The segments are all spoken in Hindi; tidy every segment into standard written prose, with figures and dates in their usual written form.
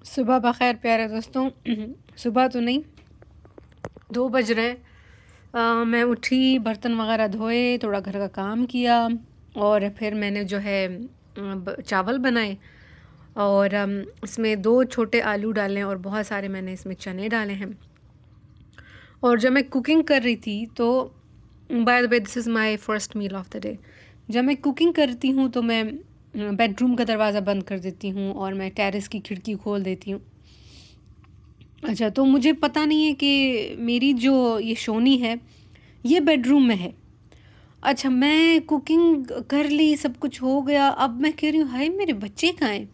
सुबह बख़ैर प्यारे दोस्तों। सुबह तो नहीं, 2 बज रहे हैं। मैं उठी, बर्तन वग़ैरह धोए, थोड़ा घर का काम किया और फिर मैंने जो है चावल बनाए और इसमें 2 छोटे आलू डाले और बहुत सारे मैंने इसमें चने डाले हैं। और जब मैं कुकिंग कर रही थी तो by the way this is my first meal of the day. जब मैं कुकिंग करती हूँ तो मैं बेडरूम का दरवाज़ा बंद कर देती हूँ और मैं टेरेस की खिड़की खोल देती हूँ। अच्छा, तो मुझे पता नहीं है कि मेरी जो ये शोनी है ये बेडरूम में है। अच्छा, मैं कुकिंग कर ली, सब कुछ हो गया, अब मैं कह रही हूँ हाय मेरे बच्चे कहाँ हैं?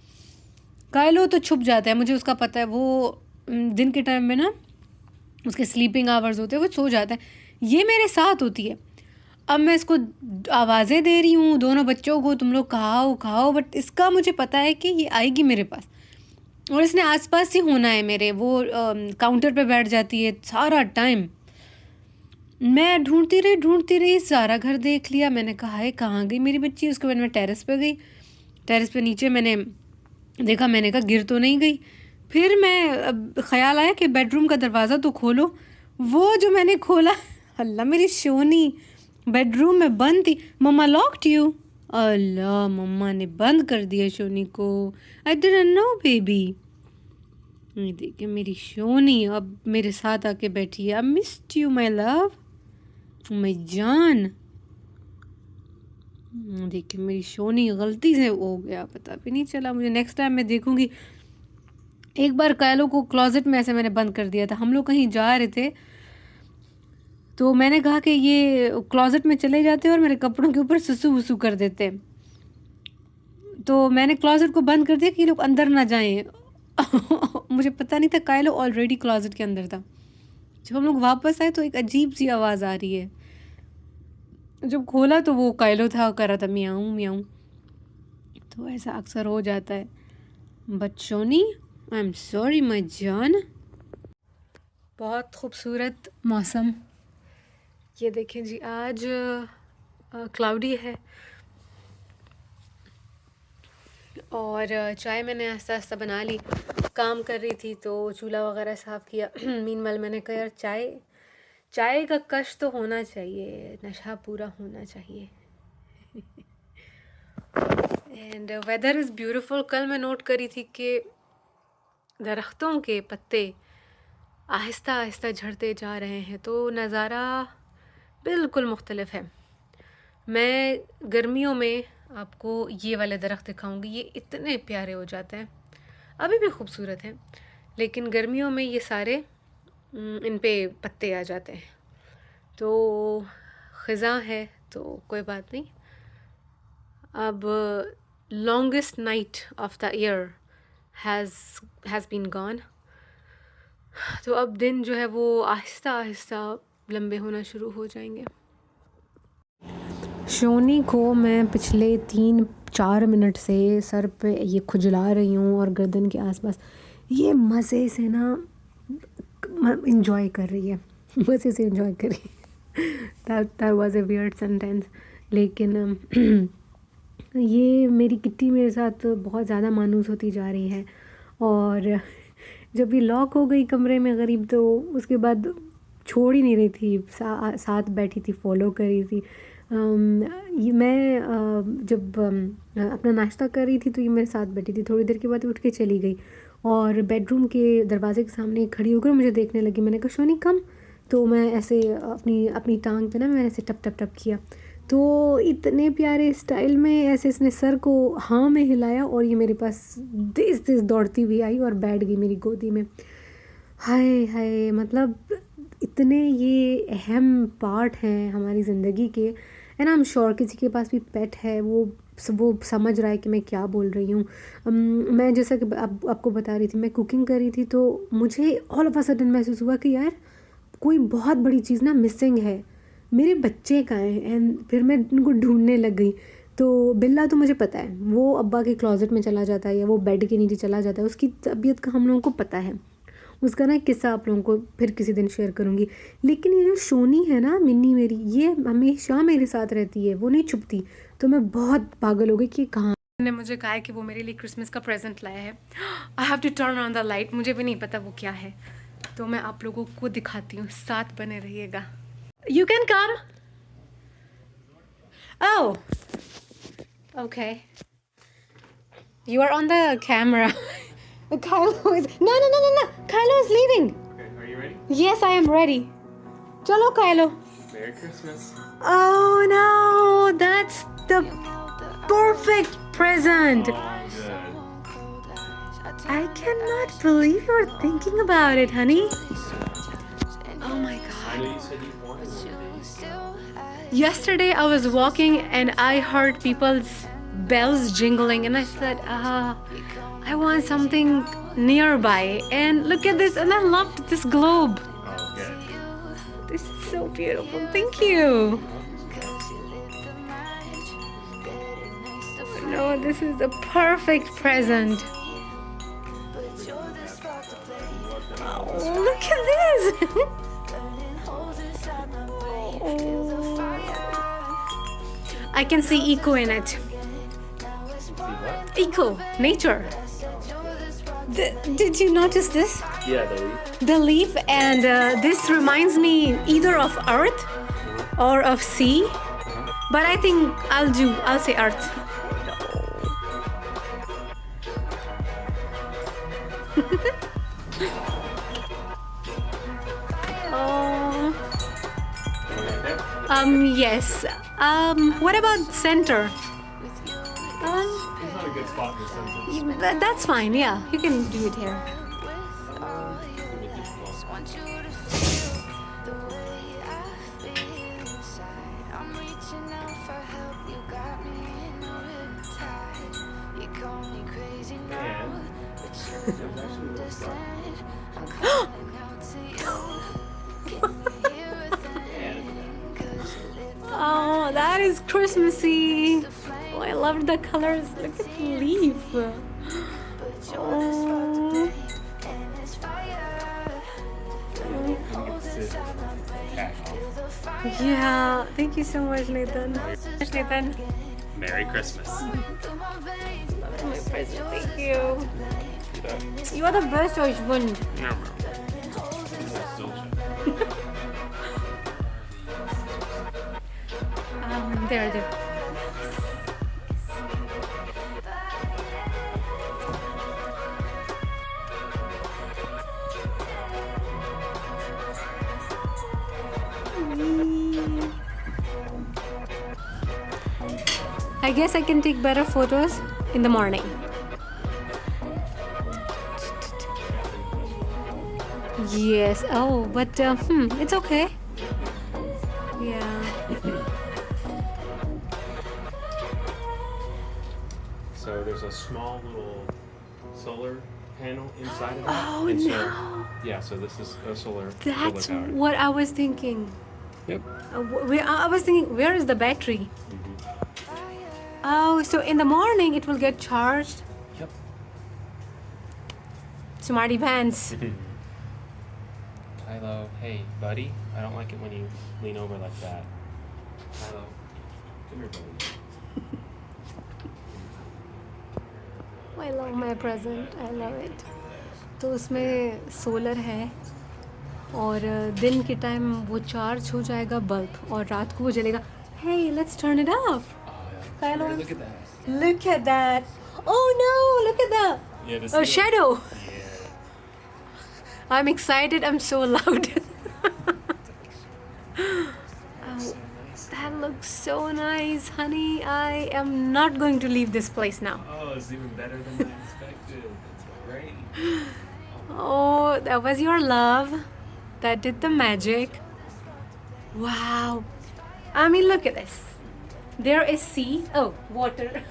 कायलो तो छुप जाता है, मुझे उसका पता है। वो दिन के टाइम में ना उसके स्लीपिंग आवर्स होते हैं, वो सो जाता है। ये मेरे साथ होती है। अब मैं इसको आवाज़ें दे रही हूँ दोनों बच्चों को, तुम लोग खाओ खाओ, बट इसका मुझे पता है कि ये आएगी मेरे पास और इसने आसपास ही होना है मेरे। वो काउंटर पे बैठ जाती है सारा टाइम। मैं ढूंढती रही, सारा घर देख लिया। मैंने कहा है कहाँ गई मेरी बच्ची। उसके बाद मैं टेरेस पे गई, टेरेस पे नीचे मैंने देखा, मैंने कहा गिर तो नहीं गई। फिर मैं ख्याल आया कि बेडरूम का दरवाज़ा तो खोलो। वो जो मैंने खोला, अल्लाह मेरी शोनी बेडरूम में बंद थी। मम्मा लॉक्ड यू। अल्लाह, मम्मा ने बंद कर दिया शोनी को। I didn't know baby. ये देखिए मेरी शोनी अब मेरे साथ आके बैठी है। I missed you my love, my जान। देखिए मेरी शोनी गलती से हो गया, पता भी नहीं चला मुझे। नेक्स्ट टाइम मैं देखूंगी। एक बार कायलो को क्लोजेट में ऐसे मैंने बंद कर दिया था। हम लोग कहीं जा रहे थे तो मैंने कहा कि ये क्लोजेट में चले जाते हैं और मेरे कपड़ों के ऊपर सुसु वसु कर देते हैं। तो मैंने क्लोजेट को बंद कर दिया कि ये लोग अंदर ना जाएं। मुझे पता नहीं था कायलो ऑलरेडी क्लोजेट के अंदर था। जब हम लोग वापस आए तो एक अजीब सी आवाज़ आ रही है। जब खोला तो वो कायलो था, कर रहा था मियाऊं मियाऊं। तो ऐसा अक्सर हो जाता है। बच्चोनी, आई एम सॉरी माय जान। बहुत खूबसूरत मौसम। ये देखें जी, आज क्लाउडी है और चाय मैंने आस्ता आस्ता बना ली। काम कर रही थी तो चूल्हा वगैरह साफ़ किया। मीनवाइल मैंने कहा यार चाय का कश तो होना चाहिए, नशा पूरा होना चाहिए। And weather is beautiful. कल मैं नोट करी थी कि दरख्तों के पत्ते आहिस्ता आहिस्ता झड़ते जा रहे हैं, तो नज़ारा बिल्कुल मुख्तलिफ है। मैं गर्मियों में आपको ये वाले दरख्त दिखाऊंगी, ये इतने प्यारे हो जाते हैं, अभी भी खूबसूरत हैं, लेकिन गर्मियों में ये सारे इन पे पत्ते आ जाते हैं। तो ख़ज़ां है तो कोई बात नहीं। अब longest night of the year has been gone. तो अब दिन जो है वो आहिस्ता आहिस्ता लंबे होना शुरू हो जाएंगे। शोनी को मैं पिछले 3-4 मिनट से सर पे ये खुजला रही हूँ और गर्दन के आसपास। ये मज़े से ना इंजॉय कर रही है, मज़े से इंजॉय कर रही है। That was a weird sentence, लेकिन ये मेरी किट्टी मेरे साथ बहुत ज़्यादा मानूस होती जा रही है। और जब ये लॉक हो गई कमरे में गरीब, तो उसके बाद छोड़ ही नहीं रही थी, साथ बैठी थी, फॉलो कर रही थी। ये मैं जब अपना नाश्ता कर रही थी तो ये मेरे साथ बैठी थी। थोड़ी देर के बाद उठ के चली गई और बेडरूम के दरवाजे के सामने खड़ी होकर मुझे देखने लगी। मैंने कहा शोनी कम। तो मैं ऐसे अपनी टांग पे ना मैंने ऐसे टप टप टप किया, तो इतने प्यारे स्टाइल में ऐसे इसने सर को हाँ में हिलाया और ये मेरे पास तेज़ तेज़ दौड़ती हुई आई और बैठ गई मेरी गोदी में। हाय हाय, मतलब इतने ये अहम पार्ट हैं हमारी ज़िंदगी के। एंड आई एम श्योर किसी के पास भी पेट है वो समझ रहा है कि मैं क्या बोल रही हूँ। मैं जैसा कि आपको बता रही थी, मैं कुकिंग कर रही थी तो मुझे ऑल ऑफ अ सडन महसूस हुआ कि यार कोई बहुत बड़ी चीज़ ना मिसिंग है, मेरे बच्चे कहाँ हैं। एंड फिर मैं उनको ढूंढने लग गई। तो बिल्ला तो मुझे पता है वो अब्बा के क्लोजेट में चला जाता है या वो बेड के नीचे चला जाता है, उसकी तबीयत का हम लोगों को पता है। उसका ना किस्सा आप लोगों को फिर किसी दिन शेयर करूँगी। लेकिन ये जो शोनी है ना मिन्नी मेरी, ये हमेशा मेरे साथ रहती है, वो नहीं छुपती। तो मैं बहुत पागल हो गई कि कहाँ ने मुझे कहा है कि वो मेरे लिए क्रिसमस का प्रेजेंट लाया है. I have to turn on the light. मुझे भी नहीं पता वो क्या है, तो मैं आप लोगों को दिखाती हूँ. साथ बने रहिएगा. You can come. Oh okay, you are on the camera. Kylo is no. Kylo is leaving. Okay, are you ready? Yes, I am ready. Chalo, Kylo. Merry Christmas. Oh no, that's the perfect present. Oh, good. I cannot believe you were thinking about it, honey. Oh my I god. know you said you wanted one of these. Yesterday I was walking and I heard people's bells jingling and I said, I want something nearby. And look at this, and I loved this globe. Oh, good. This is so beautiful. Thank you. No, this is a perfect present. Oh, look at this. I can see eco in it. See what? Eco, nature. Did you notice this? Yeah, the leaf. The leaf, and this reminds me either of earth or of sea. But I think I'll say earth. Oh. Yes. What about center? It's not a good spot in the center. That's fine. Yeah, you can do it here. Want you to feel the way I feel inside. I'm reaching out for help. You got me in a riptide. You call me crazy now, but you don't understand. I'm calling out to you. Can you hear a thing? 'Cause you lit the Oh, that is Christmassy. Oh, I love the colors. Look at the leaf. but you're the spark to Oh. blame, and it's fire. Yeah. Thank you so much, Nathan. Nathan. Merry Christmas. My present. Thank you. You are the best husband. There. I guess I can take better photos in the morning. Yes. Oh, but it's okay. Yeah. So there's a small little solar panel inside of that. Oh, and so, no. Yeah, so this is a solar That's power. what I was thinking. Yep. I was thinking, where is the battery? Oh, so in the morning it will get charged. Yep. Smarty pants. Kylo, hey, buddy. I don't like it when you lean over like that. Kylo, come here, buddy. I love my present. I love it. तो उसमें सोलर है और दिन के टाइम वो चार्ज हो जाएगा बल्ब और रात को वो जलेगा. Hey, let's turn it off. Oh, yeah. Kylo, Here, look at that. Look at that. Oh no, look at that. Yeah, A shadow. Yeah. I'm excited. I'm so loud. So nice. That looks so nice, honey. I am not going to leave this place now. Oh, it's even better than I expected. That's great. Oh, that was your love that did the magic. Wow. I mean, look at this. There is sea. Oh, water.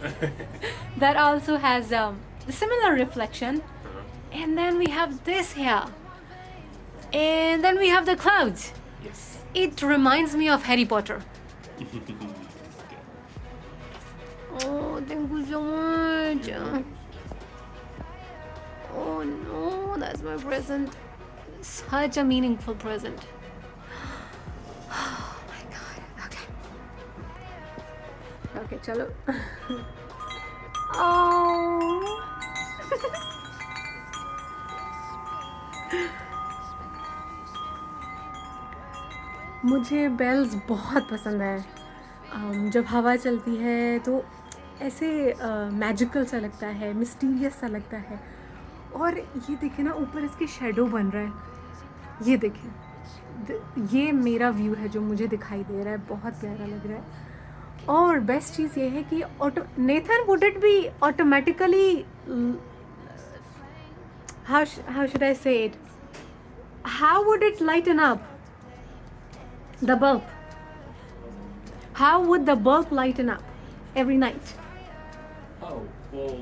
That also has a similar reflection. And then we have this here. And then we have the clouds. Yes. It reminds me of Harry Potter. Good. Oh, thank you so much. Oh no, that's my present. Such a meaningful present. Oh my god. Okay. Okay, chalo. Oh. मुझे बेल्स बहुत पसंद है। जब हवा चलती है तो ऐसे मैजिकल सा लगता है, मिस्टीरियस सा लगता है। और ये देखिए ना, ऊपर इसके शेडो बन रहा है। ये देखिए, ये मेरा व्यू है जो मुझे दिखाई दे रहा है, बहुत प्यारा लग रहा है। और बेस्ट चीज़ ये है कि auto Nathan would it be automatically, how should I say it? How would it lighten up the bulb? How would the bulb lighten up every night? Oh, well,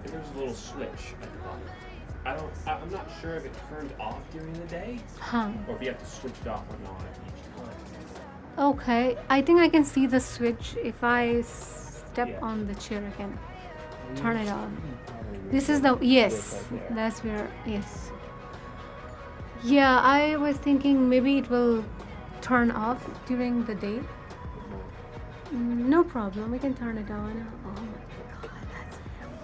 there's a little switch at the bottom. I'm not sure if it turned off during the day Huh. or if you have to switch it off or not each time. Okay, I think I can see the switch if I step Yeah. on the chair again. Turn it on. Probably This is the, switch yes, right there. that's where, yes. Yeah, I was thinking maybe it will turn off during the day. No problem, we can turn it on. Oh my god, that's beautiful.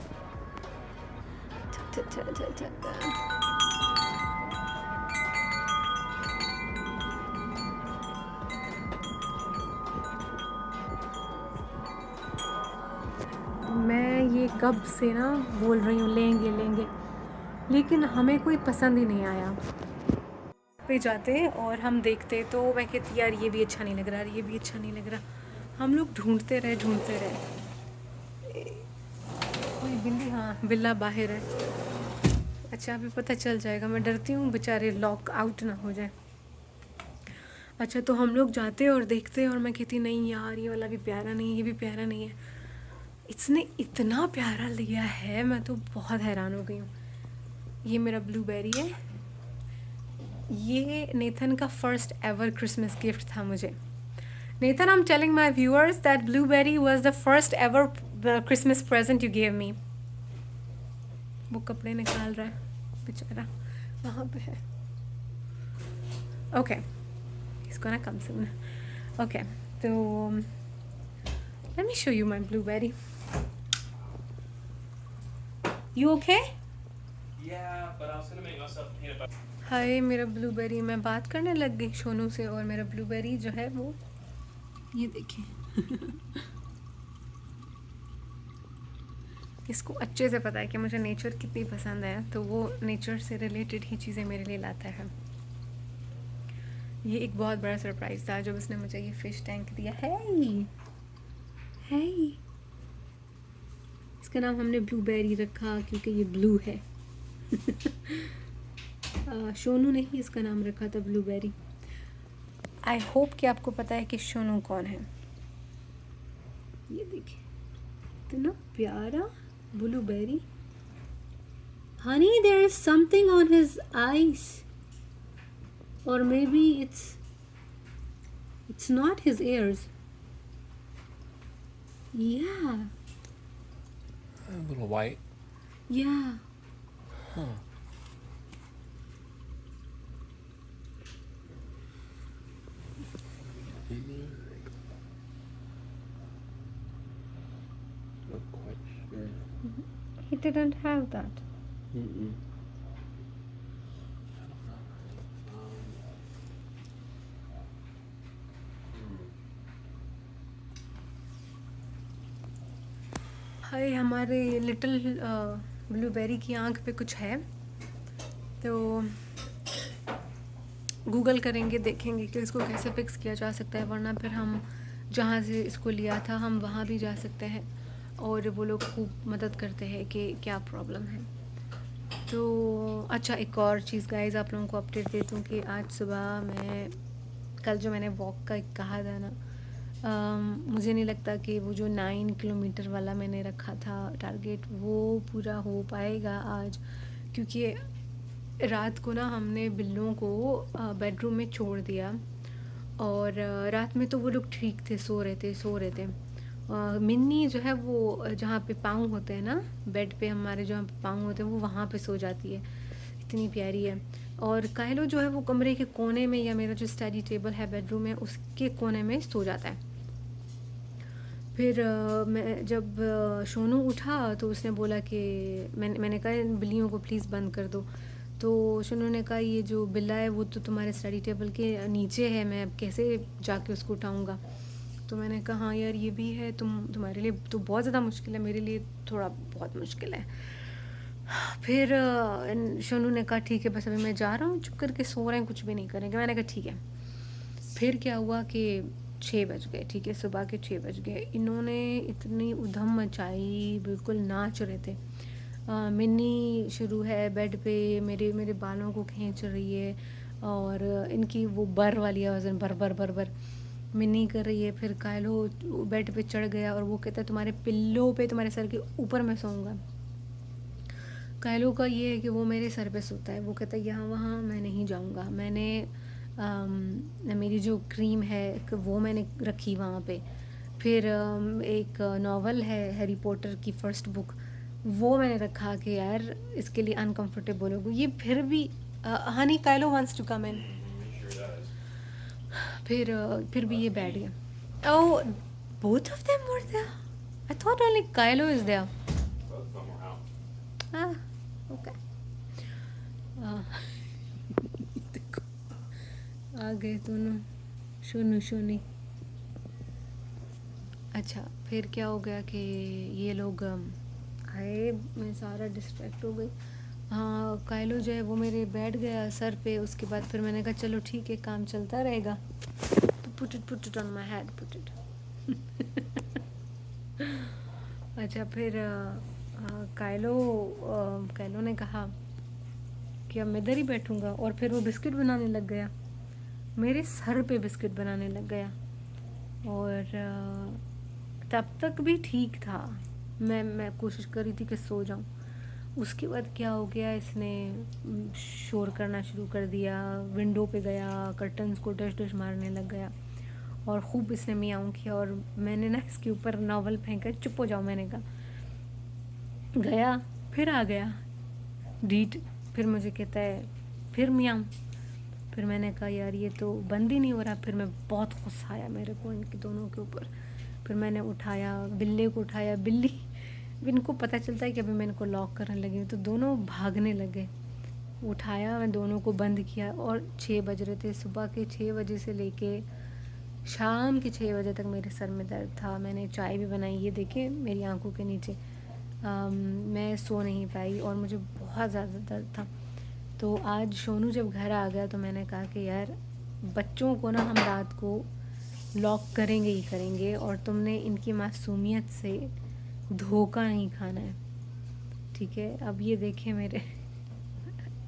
मैं ये कब से ना बोल रही हूँ लेंगे लेंगे, लेकिन हमें कोई पसंद ही नहीं आया। पे जाते और हम देखते तो मैं कहती यार ये भी अच्छा नहीं लग रहा, ये भी अच्छा नहीं लग रहा। हम लोग ढूंढते रहे। कोई बिल्ली, हाँ बिल्ला बाहर है। अच्छा अभी पता चल जाएगा, मैं डरती हूँ बेचारे लॉक आउट ना हो जाए। अच्छा तो हम लोग जाते और देखते और मैं कहती नहीं यार ये वाला भी प्यारा नहीं है, ये भी प्यारा नहीं है। इसने इतना प्यारा लिया है, मैं तो बहुत हैरान हो गई हूँ। ये मेरा ब्लूबेरी है। ये नेथन का फर्स्ट एवर क्रिसमस गिफ्ट था मुझे। Nathan, I am telling my viewers that blueberry was the first ever Christmas present you gave me. वो कपड़े निकाल रहा है बेचारा, वहाँ पे है। ओके, इसको ना कम सुन। ओके तो let me show you my blueberry. You okay? Yeah, but I was gonna make myself peanut butter. हाय मेरा ब्लूबेरी, मैं बात करने लग गई सोनू से। और मेरा ब्लूबेरी जो है वो ये देखिए। इसको अच्छे से पता है कि मुझे नेचर कितनी पसंद है, तो वो नेचर से रिलेटेड ही चीज़ें मेरे लिए लाता है। ये एक बहुत बड़ा सरप्राइज़ था जब उसने मुझे ये फ़िश टैंक दिया है। इसका नाम हमने ब्लूबेरी रखा क्योंकि ये ब्लू है। सोनू ने ही इसका नाम रखा था ब्लूबेरी। आई होप कि आपको पता है कि सोनू कौन है। ये देखिए इतना प्यारा blueberry. Honey, there is something on his eyes, और may be it's not his ears. Yeah, A little white. yeah. Huh. Not quite sure. He didn't have that. Mm-mm. हाय, हमारे लिटिल ब्लूबेरी की आंख पे कुछ है, तो गूगल करेंगे, देखेंगे कि इसको कैसे फिक्स किया जा सकता है। वरना फिर हम जहाँ से इसको लिया था हम वहाँ भी जा सकते हैं और वो लोग खूब मदद करते हैं कि क्या प्रॉब्लम है। तो अच्छा, एक और चीज़ गाइस, आप लोगों को अपडेट दे दूँ कि आज सुबह मैं, कल जो मैंने वॉक का कहा था ना, मुझे नहीं लगता कि वो जो 9 किलोमीटर वाला मैंने रखा था टारगेट वो पूरा हो पाएगा आज, क्योंकि रात को ना हमने बिल्लों को बेडरूम में छोड़ दिया और रात में तो वो लोग ठीक थे, सो रहे थे। मिन्नी जो है वो जहाँ पे पाँव होते हैं ना, बेड पे हमारे जहाँ पे पाँव होते हैं वो वहाँ पे सो जाती है, इतनी प्यारी है। और कायलो जो है वो कमरे के कोने में, या मेरा जो स्टडी टेबल है बेडरूम में उसके कोने में सो जाता है। फिर मैं जब शोनू उठा तो उसने बोला कि मैंने कहा इन बिल्लियों को प्लीज़ बंद कर दो। तो शोनू ने कहा ये जो बिल्ला है वो तो तुम्हारे स्टडी टेबल के नीचे है, मैं अब कैसे जाके उसको उठाऊँगा। तो मैंने कहा हाँ यार ये भी है, तुम्हारे लिए तो बहुत ज़्यादा मुश्किल है, मेरे लिए थोड़ा बहुत मुश्किल है। फिर शोनू ने कहा ठीक है बस अभी मैं जा रहा हूँ, चुप करके सो रहे हैं, कुछ भी नहीं करेंगे। मैंने कहा ठीक है। फिर क्या हुआ कि 6 बज गए, ठीक है, सुबह के 6 बज गए। इन्होंने इतनी उधम मचाई, बिल्कुल नाच रहे थे। मिन्नी शुरू है बेड पे मेरे मेरे बालों को खींच रही है और इनकी वो बर वाली आवाज़, बर बर बर बर मिन्नी कर रही है। फिर कायलो बेड पे चढ़ गया और वो कहता है तुम्हारे पिल्लो पे, तुम्हारे सर के ऊपर मैं सोऊंगा। कायलो का ये है कि वो मेरे सर पे सोता है, वो कहता है यहाँ वहाँ मैं नहीं जाऊँगा। मैंने मेरी जो क्रीम है वो मैंने रखी वहाँ पे। फिर एक नावल है हैरी पॉटर की फ़र्स्ट बुक, वो मैंने रखा कि यार इसके लिए अनकंफर्टेबल होगी ये। फिर भी honey Kylo wants to come in. He sure does. फिर भी ये बैठ गया। Oh, both of them were there, I thought only Kylo is there. Both of them were out. हाँ ओके। देखो आ गए दोनों, शोनू शोनी। अच्छा फिर क्या हो गया कि ये लोग आए, मैं सारा डिस्ट्रैक्ट हो गई। हाँ कायलो जो है वो मेरे बैठ गया सर पे। उसके बाद फिर मैंने कहा चलो ठीक है काम चलता रहेगा। Put it on my head, put it. अच्छा फिर कायलो ने कहा कि अब मैं इधर ही बैठूंगा और फिर वो बिस्किट बनाने लग गया, मेरे सर पे बिस्किट बनाने लग गया। और तब तक भी ठीक था, मैं कोशिश कर रही थी कि सो जाऊं। उसके बाद क्या हो गया, इसने शोर करना शुरू कर दिया, विंडो पे गया, कर्टन्स को डश डश मारने लग गया और खूब इसने मियाऊं किया। और मैंने ना इसके ऊपर नावल फेंका, चुप हो जाओ मैंने कहा। गया फिर आ गया डीट, फिर मुझे कहता है फिर मियाऊं। फिर मैंने कहा यार ये तो बंद ही नहीं हो रहा। फिर मैं बहुत गुस्सा आया मेरे को इनके दोनों के ऊपर। फिर मैंने उठाया बिल्ली को, उठाया बिल्ली, इनको पता चलता है कि अभी मैं इनको लॉक करने लगी हूँ तो दोनों भागने लगे। उठाया, मैं दोनों को बंद किया और 6 बज रहे थे। सुबह के 6 बजे से लेके शाम के 6 बजे तक मेरे सर में दर्द था। मैंने चाय भी बनाई, ये देखें मेरी आंखों के नीचे। मैं सो नहीं पाई और मुझे बहुत ज़्यादा दर्द था। तो आज शोनू जब घर आ गया तो मैंने कहा कि यार बच्चों को ना हम रात को लॉक करेंगे ही करेंगे और तुमने इनकी मासूमियत से धोखा नहीं खाना है, ठीक है। अब ये देखें मेरे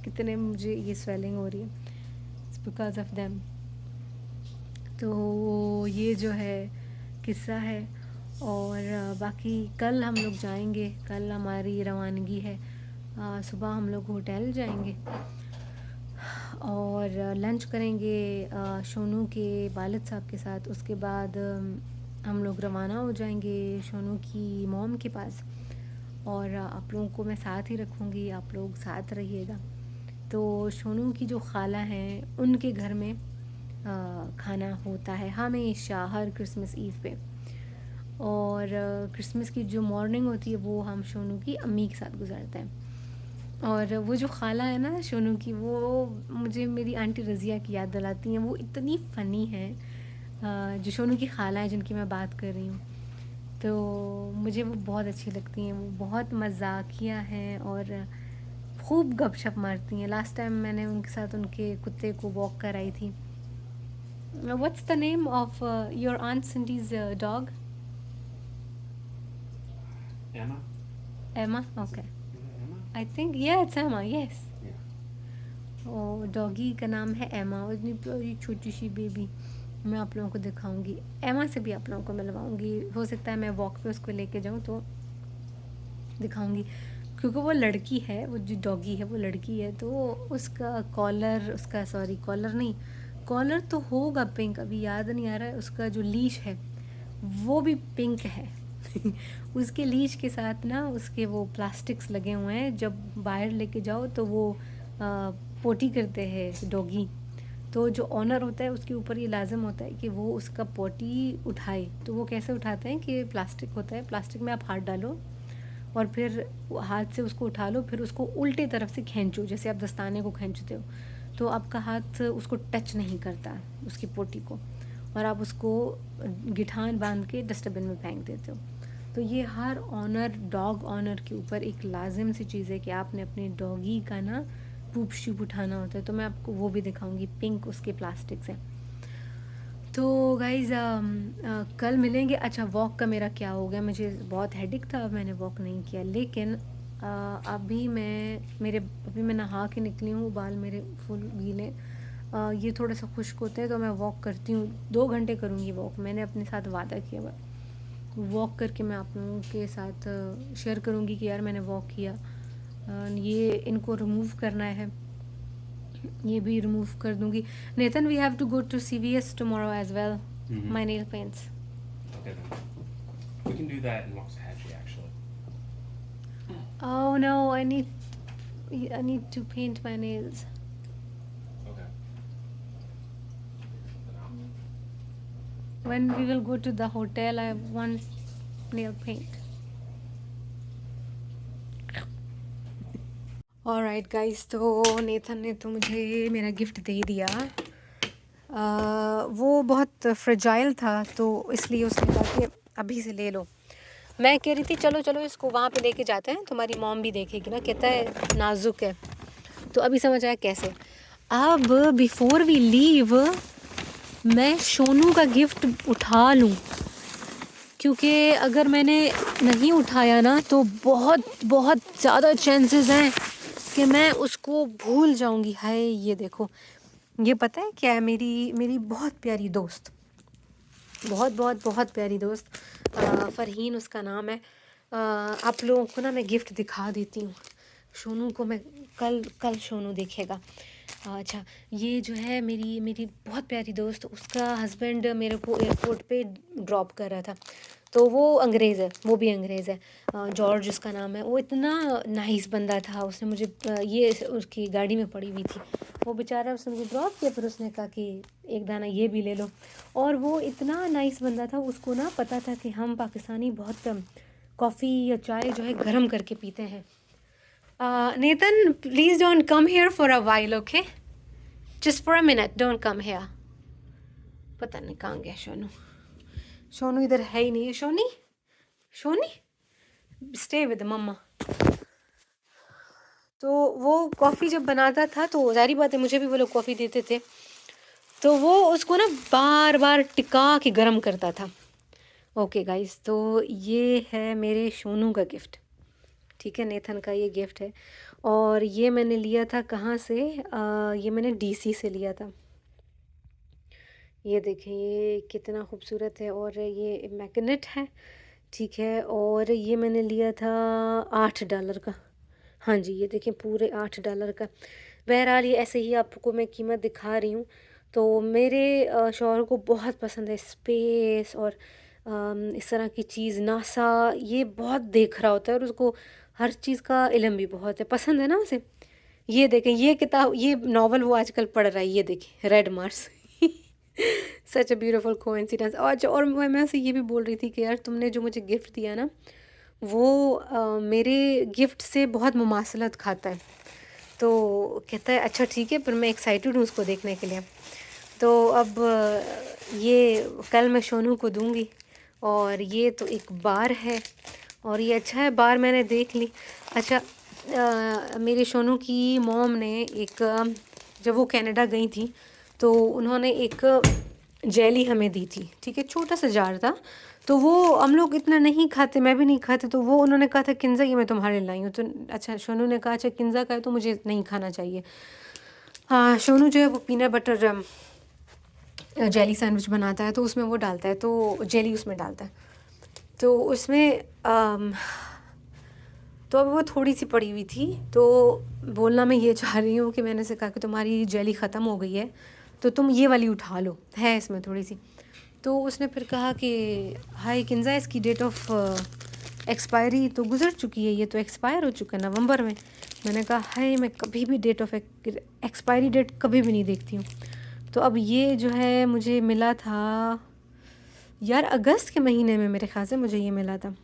कितने मुझे ये स्वेलिंग हो रही है, इट्स बिकॉज ऑफ देम। तो ये जो है किस्सा है। और बाकी कल हम लोग जाएंगे, कल हमारी रवानगी है। सुबह हम लोग होटल जाएंगे और लंच करेंगे शोनू के वालिद साहब के साथ। उसके बाद हम लोग रवाना हो जाएंगे शोनू की मॉम के पास। और आप लोगों को मैं साथ ही रखूँगी, आप लोग साथ रहिएगा। तो शोनू की जो खाला हैं उनके घर में खाना होता है हमेशा हर क्रिसमस ईव पे। और क्रिसमस की जो मॉर्निंग होती है वो हम शोनू की अम्मी के साथ गुजारते हैं। और वो जो खाला है ना शोनू की, वो मुझे मेरी आंटी रज़िया की याद दिलाती हैं। वो इतनी फ़नी है, जो शोनू की खाला है जिनकी मैं बात कर रही हूँ, तो मुझे वो बहुत अच्छी लगती हैं। वो बहुत मज़ाकिया हैं और खूब गपशप मारती हैं। लास्ट टाइम मैंने उनके साथ उनके कुत्ते को वॉक कराई थी। What's the name of your aunt Cindy's dog? Emma? Emma, okay, Is it Emma? I think yeah it's Emma, yes. Yeah. और डॉगी का नाम है एमा और इतनी प्यारी छोटी सी बेबी। मैं आप लोगों को दिखाऊंगी, एमा से भी आप लोगों को मिलवाऊंगी। हो सकता है मैं वॉक पे उसको लेके जाऊं तो दिखाऊंगी, क्योंकि वो लड़की है, वो जो डॉगी है वो लड़की है। तो उसका कॉलर, उसका सॉरी कॉलर नहीं, कॉलर तो होगा पिंक, अभी याद नहीं आ रहा है। उसका जो लीश है वो भी पिंक है। उसके लीश के साथ ना उसके वो प्लास्टिक्स लगे हुए हैं, जब बाहर लेके जाओ तो वो पोटी करते हैं डॉगी, तो जो ऑनर होता है उसके ऊपर ये लाजिम होता है कि वो उसका पॉटी उठाए। तो वो कैसे उठाते हैं कि प्लास्टिक होता है, प्लास्टिक में आप हाथ डालो और फिर हाथ से उसको उठा लो, फिर उसको उल्टे तरफ से खींचो, जैसे आप दस्ताने को खींचते हो, तो आपका हाथ उसको टच नहीं करता उसकी पोटी को, और आप उसको गिठान बांध के डस्टबिन में फेंक देते हो। तो ये हर ऑनर, डॉग ऑनर के ऊपर एक लाजिम सी चीज़ है कि आपने अपने डॉगी का ना पूप शूप उठाना होता है। तो मैं आपको वो भी दिखाऊंगी, पिंक उसके प्लास्टिक से। तो गाइज़ कल मिलेंगे। अच्छा, वॉक का मेरा क्या हो गया, मुझे बहुत हेडेक था, मैंने वॉक नहीं किया, लेकिन अभी मैं नहा के निकली हूँ, बाल मेरे फुल गीले, ये थोड़ा सा खुश्क होते हैं, तो मैं वॉक करती हूँ, 2 घंटे करूँगी वॉक। मैंने अपने साथ वादा किया हुआ, वॉक करके मैं आप लोगों के साथ शेयर करूँगी कि यार मैंने वॉक किया। ये इनको रिमूव करना है, ये भी रिमूव कर दूँगी। Nathan, we have to go to CVS tomorrow as well, Mhm. My nail paints. Okay then. We can do that in Waxahachie actually. Oh no, I need to paint my nails. Okay. Something out. When we will go to the hotel, I want nail paint. Alright guys, तो नेथन ने तो मुझे मेरा गिफ्ट दे दिया। वो बहुत फ्रेजाइल था, तो इसलिए उसने कहा कि अभी से ले लो। मैं कह रही थी चलो चलो इसको वहाँ पे लेके जाते हैं, तुम्हारी मॉम भी देखेगी ना, कहता है नाजुक है। तो अभी समझ आया कैसे। अब बिफोर वी लीव मैं शोनू का गिफ्ट उठा लूँ, क्योंकि अगर मैंने नहीं उठाया ना तो बहुत बहुत ज़्यादा चांसेस हैं कि मैं उसको भूल जाऊँगी। हाय ये देखो, ये पता है क्या है, मेरी बहुत प्यारी दोस्त, बहुत बहुत बहुत प्यारी दोस्त, फ़रहीन उसका नाम है। आप लोगों को ना मैं गिफ्ट दिखा देती हूँ। शोनू को मैं कल शोनू देखेगा। अच्छा, ये जो है मेरी बहुत प्यारी दोस्त, उसका हस्बैंड मेरे को एयरपोर्ट पे ड्रॉप कर रहा था। तो वो अंग्रेज़ है, वो भी अंग्रेज़ है, जॉर्ज उसका नाम है। वो इतना नाइस बंदा था, उसने मुझे ये उसकी गाड़ी में पड़ी हुई थी, वो बेचारा, उसने मुझे ड्रॉप किया, फिर उसने कहा कि एक दाना ये भी ले लो। और वो इतना नाइस बंदा था, उसको ना पता था कि हम पाकिस्तानी बहुत कॉफ़ी या चाय जो है गरम करके पीते हैं। Nathan, please don't come here for a while, okay, just for a minute, don't come here. पता नहीं कहाँ गया शोनू, शोनू इधर है ही नहीं है। शोनी स्टे विद मम्मा। तो वो कॉफ़ी जब बनाता था तो ज़ाहिर बात है मुझे भी वो लोग कॉफ़ी देते थे, तो वो उसको ना बार बार टिका के गर्म करता था। ओके गाइस, तो ये है मेरे शोनू का गिफ्ट, ठीक है, नेथन का ये गिफ्ट है। और ये मैंने लिया था कहाँ से, ये मैंने DC से लिया था। ये देखें, ये कितना खूबसूरत है, और ये मैग्नेट है, ठीक है। और ये मैंने लिया था $8 का। हाँ जी, ये देखें पूरे $8 का। बहरहाल ये ऐसे ही आपको मैं कीमत दिखा रही हूँ। तो मेरे शौहर को बहुत पसंद है स्पेस और इस तरह की चीज़, नासा, ये बहुत देख रहा होता है, और उसको हर चीज़ का इल्म भी बहुत है, पसंद है ना उसे। ये देखें, ये किताब, ये नावल वो आजकल पढ़ रहा है, ये देखें, red Mars. Such a beautiful coincidence. और मैं उसे ये भी बोल रही थी कि यार तुमने जो मुझे गिफ्ट दिया ना, वो मेरे गिफ्ट से बहुत मुमासलत खाता है। तो कहता है अच्छा ठीक है, पर मैं एक्साइटेड हूँ उसको देखने के लिए। तो अब ये कल मैं शोनू को दूँगी। और ये तो एक बार है, और ये अच्छा है, बार मैंने देख ली। अच्छा, मेरे शोनू की मॉम ने जब वो कनाडा गई थी तो उन्होंने एक जेली हमें दी थी, ठीक है, छोटा सा जार था। तो वो हम लोग इतना नहीं खाते, मैं भी नहीं खाते, तो वो उन्होंने कहा था किंज़ा ये मैं तुम्हारे लाई हूँ। तो अच्छा, शोनू ने कहा अच्छा किंज़ा का है तो मुझे नहीं खाना चाहिए। हाँ, शोनू जो है वो पीनट बटर जेली सैंडविच बनाता है, तो उसमें वो डालता है, तो जेली उसमें डालता है, तो उसमें तो अब वो थोड़ी सी पड़ी हुई थी। तो बोलना मैं ये चाह रही हूँ कि मैंने से कहा कि तुम्हारी जेली ख़त्म हो गई है, तो तुम ये वाली उठा लो, है इसमें थोड़ी सी। तो उसने फिर कहा कि हाय किंज़ा, इसकी डेट ऑफ एक्सपायरी तो गुज़र चुकी है, ये तो एक्सपायर हो चुका है नवंबर में। मैंने कहा हाय, मैं कभी भी डेट ऑफ एक्सपायरी डेट कभी भी नहीं देखती हूँ। तो अब ये जो है मुझे मिला था यार अगस्त के महीने में, मेरे ख्याल से मुझे ये मिला था।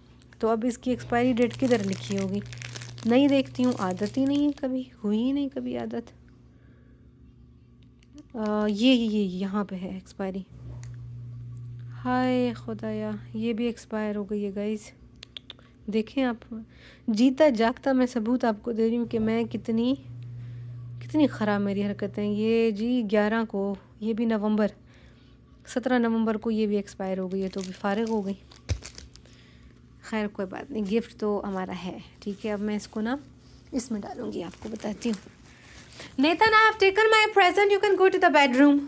तो अब इसकी एक्सपायरी डेट किधर लिखी होगी, नहीं देखती हूँ, आदत ही नहीं है, कभी हुई ही नहीं कभी आदत। ये यहाँ पे है एक्सपायरी। हाय खुदाया, ये भी एक्सपायर हो गई है गाइस। देखें आप, जीता जागता मैं सबूत आपको दे रही हूँ कि मैं कितनी ख़राब मेरी हरकतें। ये जी 11 को, ये भी नवंबर, 17 नवंबर को ये भी एक्सपायर हो गई है, तो भी फारिग हो गई। खैर कोई बात नहीं, गिफ्ट तो हमारा है, ठीक है। अब मैं इसको ना इसमें डालूँगी, आपको बताती हूँ। नेतन, I have taken my present, you can go to the bedroom.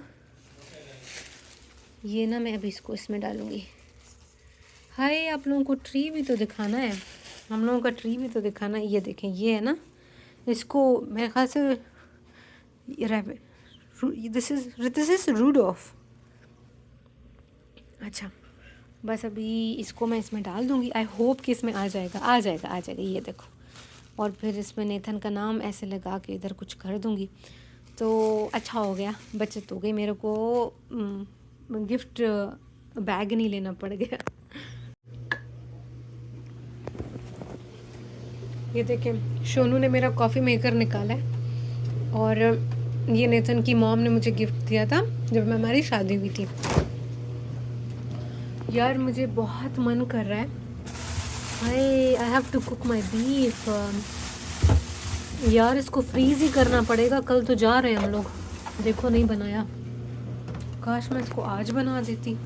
ये ना मैं अभी इसको इसमें डालूँगी। हाय, आप लोगों को ट्री भी तो दिखाना है, हम लोगों का ट्री भी तो दिखाना है। ये देखें, ये है ना, इसको मेरे ख्याल से दिस इज़ रूडोल्फ। अच्छा, बस अभी इसको मैं इसमें डाल दूँगी। आई होप कि इसमें आ जाएगा। ये देखो, और फिर इसमें नेथन का नाम ऐसे लगा के इधर कुछ कर दूँगी, तो अच्छा हो गया, बचत हो गई। मेरे को गिफ्ट बैग नहीं लेना पड़ गया। ये देखें, शोनू ने मेरा कॉफ़ी मेकर निकाला है, और ये नेथन की मॉम ने मुझे गिफ्ट दिया था जब हमारी शादी हुई थी। यार मुझे बहुत मन कर रहा है, I have to cook my beef. यार इसको फ्रीज़ ही करना पड़ेगा, कल तो जा रहे हैं हम लोग। देखो नहीं बनाया, काश मैं इसको आज बना देती,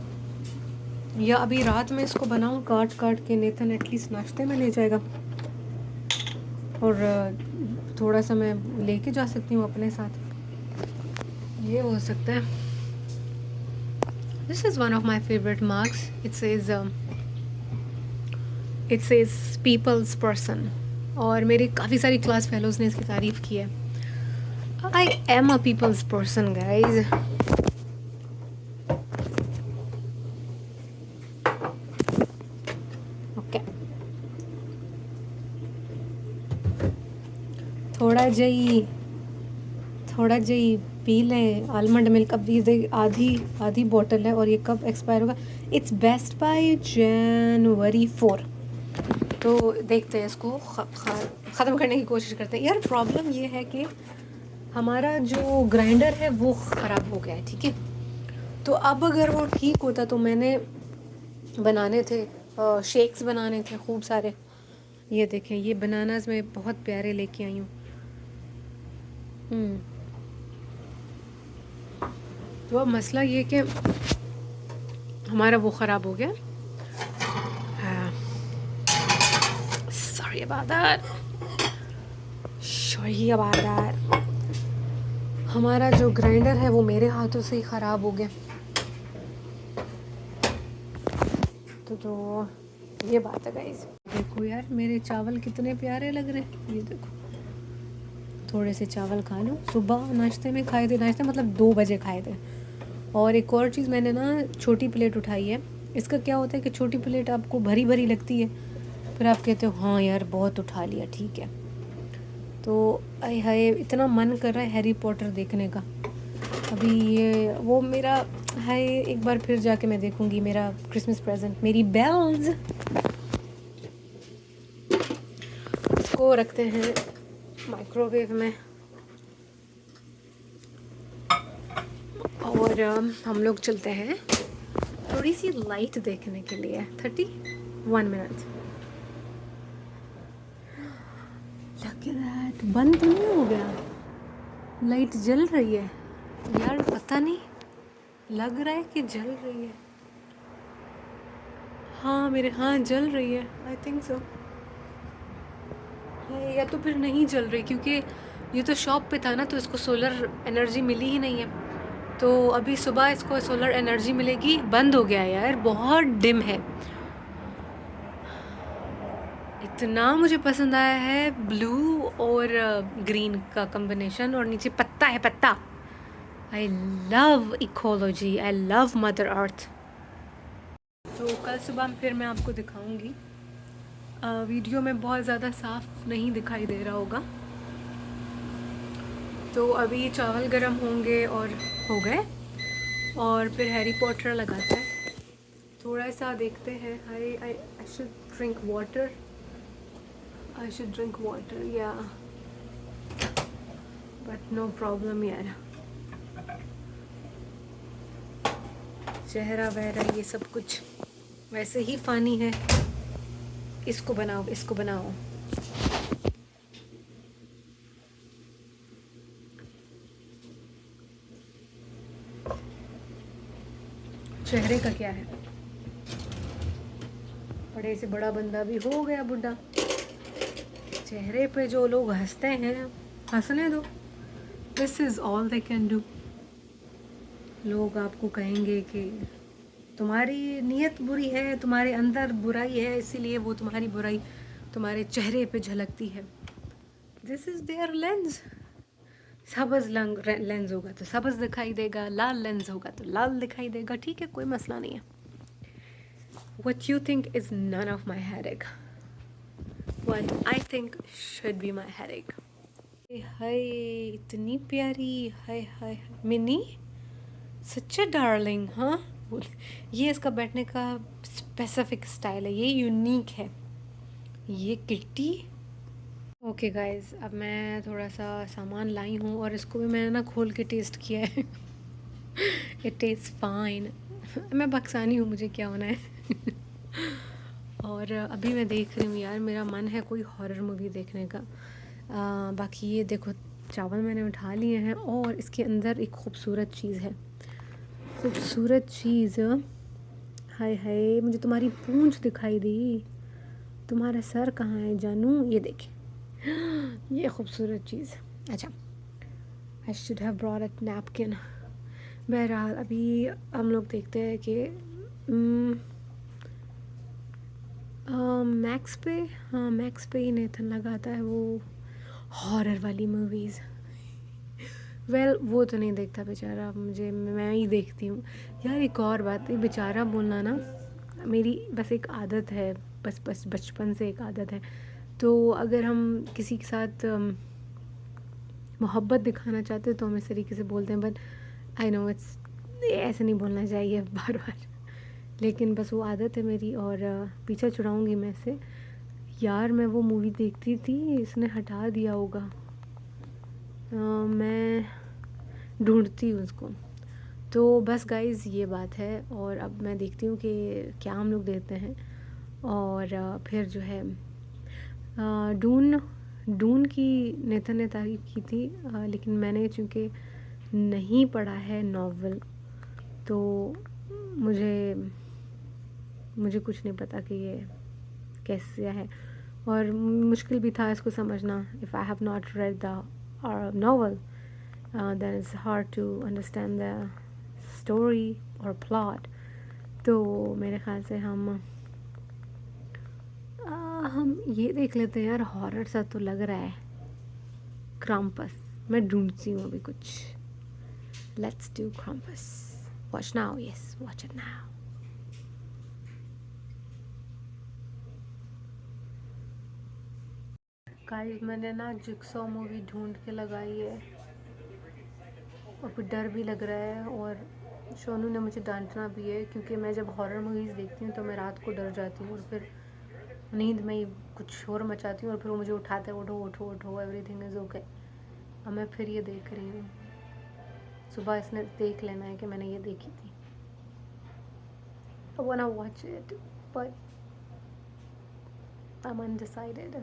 या अभी रात में इसको बनाऊं काट के। नेथन एटलीस्ट नाश्ते में ले जाएगा, और थोड़ा सा मैं लेके जा सकती हूँ अपने साथ, ये हो सकता है। This is one of my favorite mugs. It says people's person, और मेरी काफ़ी सारी क्लास फेलोज़ ने इसकी तारीफ़ की है। I am a people's person, guys. Okay. थोड़ा जी पी लें आलमंड मिल्क। अब ये आधी बोतल है, और ये कब एक्सपायर होगा? इट्स बेस्ट बाय जनवरी 4। तो देखते हैं, इसको ख़त्म करने की कोशिश करते हैं। यार प्रॉब्लम ये है कि हमारा जो ग्राइंडर है वो ख़राब हो गया है, ठीक है। तो अब अगर वो ठीक होता तो मैंने बनाने थे शेक्स बनाने थे खूब सारे। ये देखें, ये बनानास में बहुत प्यारे लेके आई हूँ। तो अब मसला ये कि हमारा वो ख़राब हो गया। Sorry about that. हमारा जो ग्राइंडर है वो मेरे हाथों से ही ख़राब हो गया। तो ये बात है गाइस। देखो यार मेरे चावल कितने प्यारे लग रहे हैं, ये देखो। थोड़े से चावल खा लूँ, सुबह नाश्ते में खाए थे, नाश्ते मतलब 2 बजे खाए थे। और एक और चीज़, मैंने ना छोटी प्लेट उठाई है। इसका क्या होता है कि छोटी प्लेट आपको भरी भरी लगती है, फिर आप कहते हो हाँ यार बहुत उठा लिया, ठीक है। तो आय हाय, इतना मन कर रहा है हैरी पॉटर देखने का। अभी ये वो मेरा है, एक बार फिर जाके मैं देखूँगी मेरा क्रिसमस प्रेजेंट, मेरी बेल्स। इसको रखते हैं माइक्रोवेव में, और हम लोग चलते हैं थोड़ी सी लाइट देखने के लिए। 31 मिनट। बंद तो नहीं हो गया, लाइट जल रही है यार, पता नहीं, लग रहा है कि जल रही है। हाँ जल रही है, आई थिंक सो। या तो फिर नहीं जल रही, क्योंकि ये तो शॉप पे था ना, तो इसको सोलर एनर्जी मिली ही नहीं है। तो अभी सुबह इसको सोलर एनर्जी मिलेगी। बंद हो गया यार, बहुत डिम है। इतना मुझे पसंद आया है ब्लू और ग्रीन का कॉम्बिनेशन, और नीचे पत्ता है, पत्ता। I love ecology, I love mother earth. तो कल सुबह फिर मैं आपको दिखाऊंगी। वीडियो में बहुत ज़्यादा साफ नहीं दिखाई दे रहा होगा। तो अभी चावल गरम होंगे, और हो गए, और फिर हैरी पॉटर लगाता है। थोड़ा सा देखते हैं। आई शुड ड्रिंक वाटर, या बट नो प्रॉब्लम यार। चेहरा वहरा ये सब कुछ वैसे ही फ़ानी है। इसको बनाओ, इसको बनाओ। चेहरे का क्या है, बड़े से बड़ा बंदा भी हो गया बुढ़ा। चेहरे पे जो लोग हंसते हैं हंसने दो, this is all they can do. लोग आपको कहेंगे कि तुम्हारी नीयत बुरी है, तुम्हारे अंदर बुराई है, इसीलिए वो तुम्हारी बुराई तुम्हारे चेहरे पे झलकती है। This is their lens. सब्ज़ लेंस होगा तो सब्ज़ दिखाई देगा, लाल लेंस होगा तो लाल दिखाई देगा। ठीक है, कोई मसला नहीं है। What you think is none of my headache. What I think should be my headache. हाय इतनी प्यारी, हाय हाय मिनी, सच डार्लिंग। हाँ, ये इसका बैठने का स्पेसिफिक स्टाइल है, ये यूनिक है। ये किट्टी। ओके गाइस, अब मैं थोड़ा सा सामान लाई हूँ और इसको भी मैंने ना खोल के टेस्ट किया है। It taste fine. मैं पाकिस्तानी हूँ, मुझे क्या होना है। और अभी मैं देख रही हूँ यार, मेरा मन है कोई हॉरर मूवी देखने का। बाकी ये देखो, चावल मैंने उठा लिए हैं और इसके अंदर एक खूबसूरत चीज़ है। खूबसूरत चीज़, हाय हाय, मुझे तुम्हारी पूंछ दिखाई दी। तुम्हारा सर कहाँ है जानू? ये देखें, ये खूबसूरत चीज़। अच्छा, I should have brought a napkin. बहरहाल अभी हम लोग देखते हैं कि मैक्स पे, हाँ मैक्स पे ही नेथन लगाता है वो हॉरर वाली मूवीज़। वो तो नहीं देखता बेचारा, मैं ही देखती हूँ यार। एक और बात, ये बेचारा बोलना ना मेरी बस एक आदत है, बस बचपन से एक आदत है। तो अगर हम किसी के साथ मोहब्बत दिखाना चाहते हैं तो हम इस तरीके से बोलते हैं, बट आई नो इट्स, ऐसे नहीं बोलना चाहिए बार बार, लेकिन बस वो आदत है मेरी और पीछा छुड़ाऊँगी मैं इससे। यार मैं वो मूवी देखती थी, इसने हटा दिया होगा। मैं ढूंढती हूँ उसको। तो बस गाइज़ ये बात है, और अब मैं देखती हूँ कि क्या हम लोग देखते हैं। और फिर जो है डून की नेतन ने तारीफ़ की थी, लेकिन मैंने चूँकि नहीं पढ़ा है नावल, तो मुझे कुछ नहीं पता कि ये कैसे है, और मुश्किल भी था इसको समझना। If I have not read the novel then it's hard to understand the story और प्लॉट। तो मेरे ख़्याल से हम ये देख लेते हैं यार, हॉरर सा तो लग रहा है। क्राम्पस, मैं ढूंढती हूँ अभी कुछ। Let's do Krampus. Watch now, yes watch it now. Guys मैंने ना जिक्सॉ मूवी ढूंढ के लगाई है, और फिर डर भी लग रहा है, और सोनू ने मुझे डांटना भी है, क्योंकि मैं जब हॉरर मूवीज़ देखती हूँ तो मैं रात को डर जाती हूँ और फिर नींद में ही कुछ शोर मचाती हूँ और फिर वो मुझे उठाते हैं, उठो उठो उठो, एवरीथिंग इज़ ओके। अब मैं फिर ये देख रही हूँ, सुबह इसने देख लेना है कि मैंने ये देखी थी। I wanna watch it, but I'm undecided.